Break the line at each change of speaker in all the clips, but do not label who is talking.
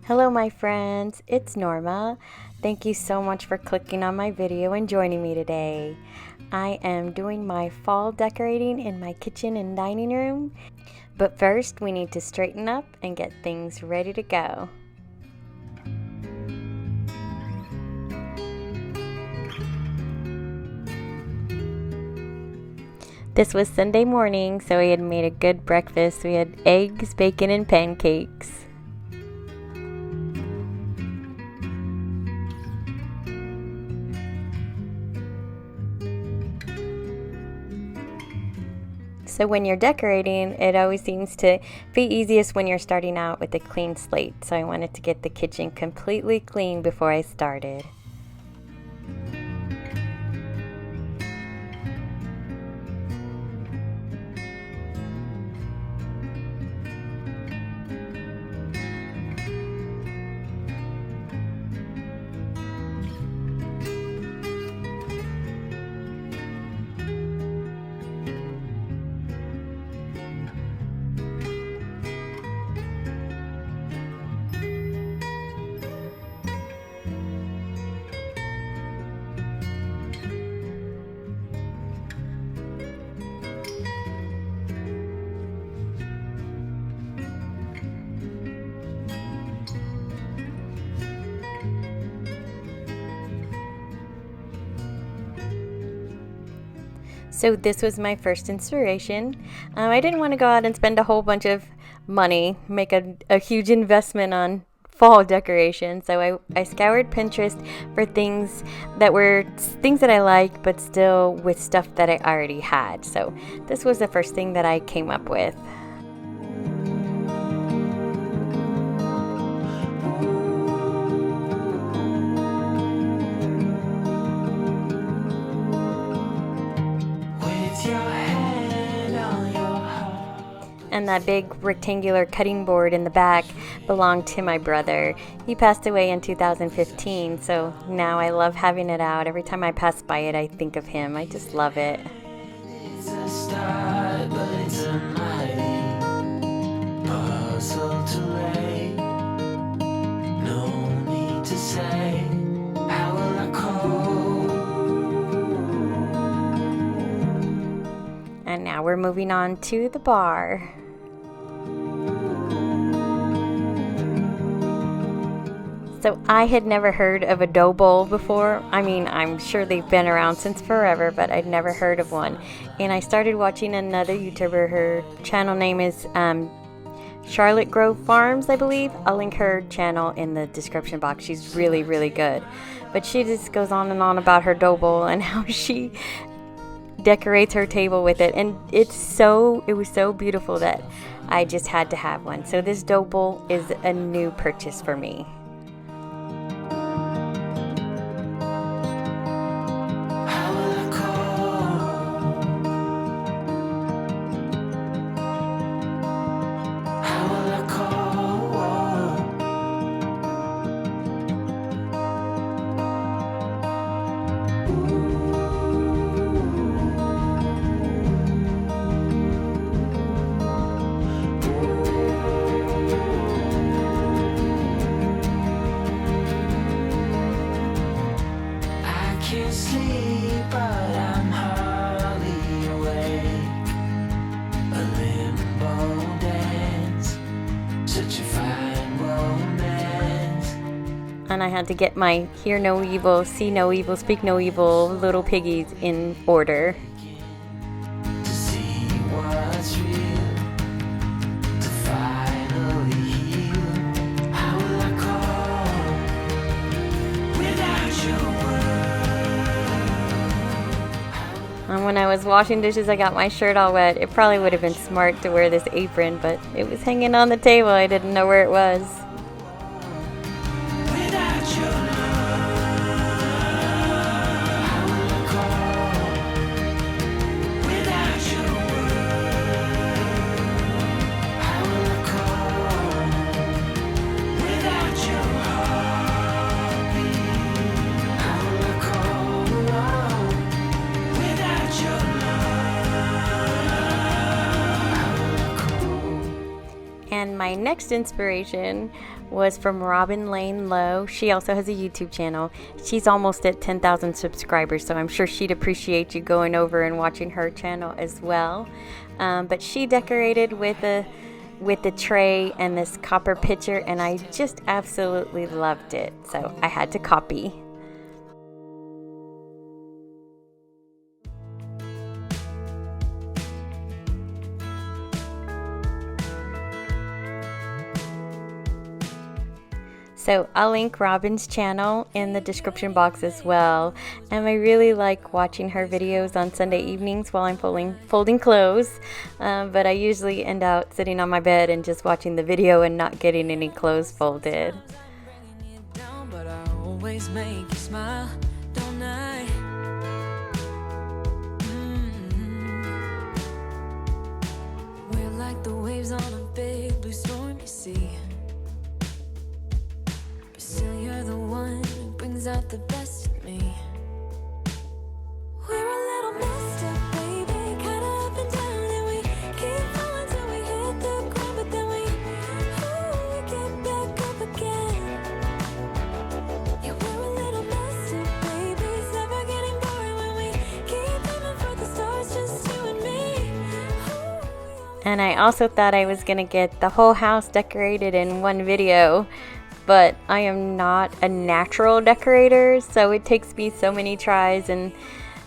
Hello my friends, it's Norma. Thank you so much for clicking on my video and joining me today. I am doing my fall decorating in my kitchen and dining room, but first we need to straighten up and get things ready to go. This was Sunday morning, so we had made a good breakfast. We had eggs, bacon, and pancakes. So when you're decorating, it always seems to be easiest when you're starting out with a clean slate. So I wanted to get the kitchen completely clean before I started. So this was my first inspiration. I didn't want to go out and spend a whole bunch of money, make a huge investment on fall decoration. So I scoured Pinterest for things that I like, but still with stuff that I already had. So this was the first thing that I came up with. And that big rectangular cutting board in the back belonged to my brother. He passed away in 2015, so now I love having it out. Every time I pass by it, I think of him. I just love it. It's a start, but it's a mighty puzzle to lay. No need to say, how will I cope? And now we're moving on to the bar. So I had never heard of a dough bowl before. I mean, I'm sure they've been around since forever, but I'd never heard of one. And I started watching another YouTuber. Her channel name is Charlotte Grove Farms, I believe. I'll link her channel in the description box. She's really, really good. But she just goes on and on about her dough bowl and how she decorates her table with it. And it was so beautiful that I just had to have one. So this dough bowl is a new purchase for me. And I had to get my hear no evil, see no evil, speak no evil little piggies in order. To see what's real, to finally heal. How will I cope without your word? And when I was washing dishes, I got my shirt all wet. It probably would have been smart to wear this apron, but it was hanging on the table. I didn't know where it was. And my next inspiration was from Lane Lowe. She also has a YouTube channel. She's almost at 10,000 subscribers, so I'm sure she'd appreciate you going over and watching her channel as well. But she decorated with the tray and this copper pitcher, and I just absolutely loved it, so I had to copy. So I'll link Robin's channel in the description box as well. And I really like watching her videos on Sunday evenings while I'm folding clothes. But I usually end out sitting on my bed and just watching the video and not getting any clothes folded.
But I always make you smile, don't I? We're like the waves on a big blue stormy sea. Still, you're the one who brings out the best in me. We're a little messed up, baby, kinda up and down, and we keep falling till we hit the ground, but then we get back up again. Yeah, we're a little messed up, baby, it's never getting boring when we keep aiming for the stars, just you and me.
And I also thought I was gonna get the whole house decorated in one video, but I am not a natural decorator, so it takes me so many tries and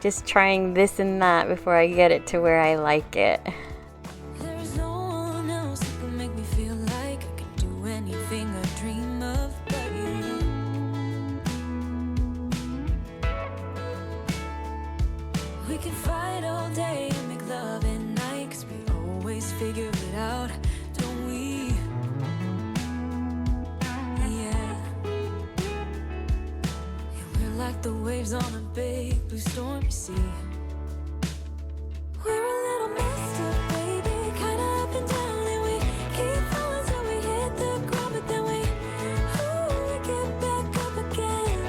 just trying this and that before I get it to where I like it.
There's no one else who can make me feel like I can do anything I dream of but you. We can fight all day and make love at night, 'cause we always figure it out, don't we? Like the waves on a big blue stormy sea. We're a little messed up, baby, kinda up and down, and we keep falling till we hit the ground, but then we get back up again.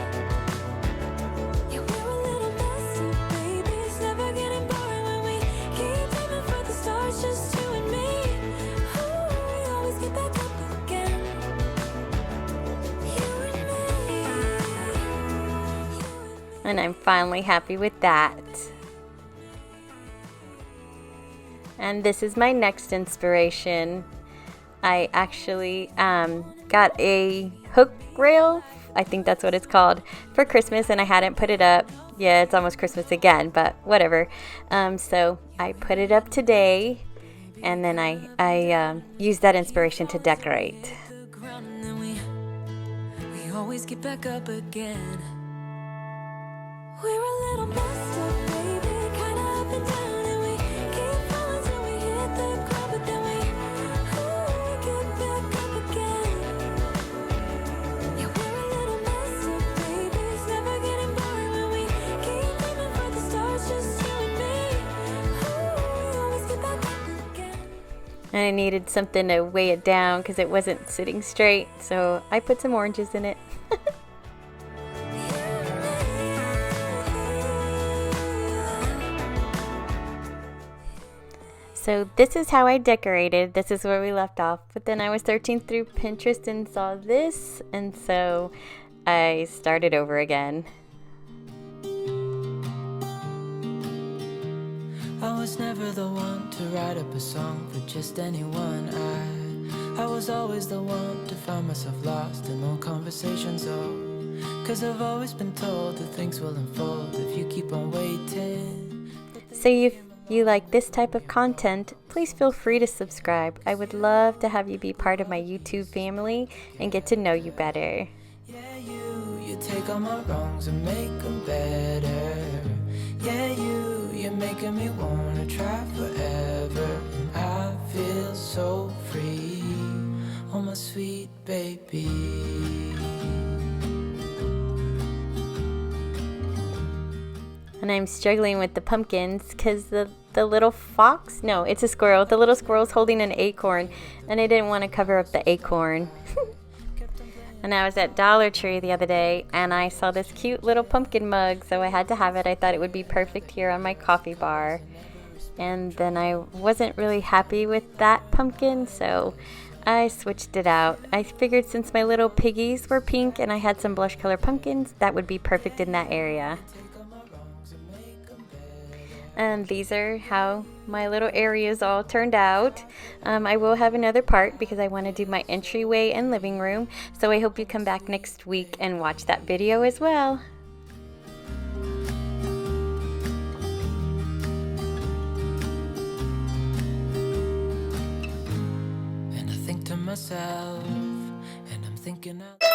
Yeah, we're a little messed up, baby, it's never getting boring when we keep aiming for the stars, just you and me. We always get back up again. You and me.
And I'm finally happy with that. And this is my next inspiration. I actually got a hook rail, I think that's what it's called, for Christmas, and I hadn't put it up. Yeah, it's almost Christmas again, but whatever. So I put it up today, and then I used that inspiration to decorate.
We always get back up again. We're a little messed up, baby, kinda up and down, and we keep falling till we hit the ground, but then we get back up again. Yeah, we're a little messed up, baby, it's never getting boring when we keep aiming for the stars, just you and me. We always get back up again.
And I needed something to weigh it down because it wasn't sitting straight, so I put some oranges in it. So this is how I decorated. This is where we left off. But then I was searching through Pinterest and saw this, and so I started over again.
I was never the one to write up a song for just anyone. I was always the one to find myself lost in old conversations. Oh, 'cause I've always been told that things will unfold if you keep on waiting.
So if you like this type of content, please feel free to subscribe. I would love to have you be part of my YouTube family and get to know you better.
Yeah, you take all my wrongs and make them better. Yeah, you're making me wanna try forever. And I feel so free, oh my sweet baby.
And I'm struggling with the pumpkins because the little fox, no, it's a squirrel. The little squirrel's holding an acorn, and I didn't want to cover up the acorn. And I was at Dollar Tree the other day, and I saw this cute little pumpkin mug, so I had to have it. I thought it would be perfect here on my coffee bar. And then I wasn't really happy with that pumpkin, so I switched it out. I figured since my little piggies were pink and I had some blush color pumpkins, that would be perfect in that area. And these are how my little areas all turned out. I will have another part because I want to do my entryway and living room. So I hope you come back next week and watch that video as well.
And I think to myself, and I'm thinking out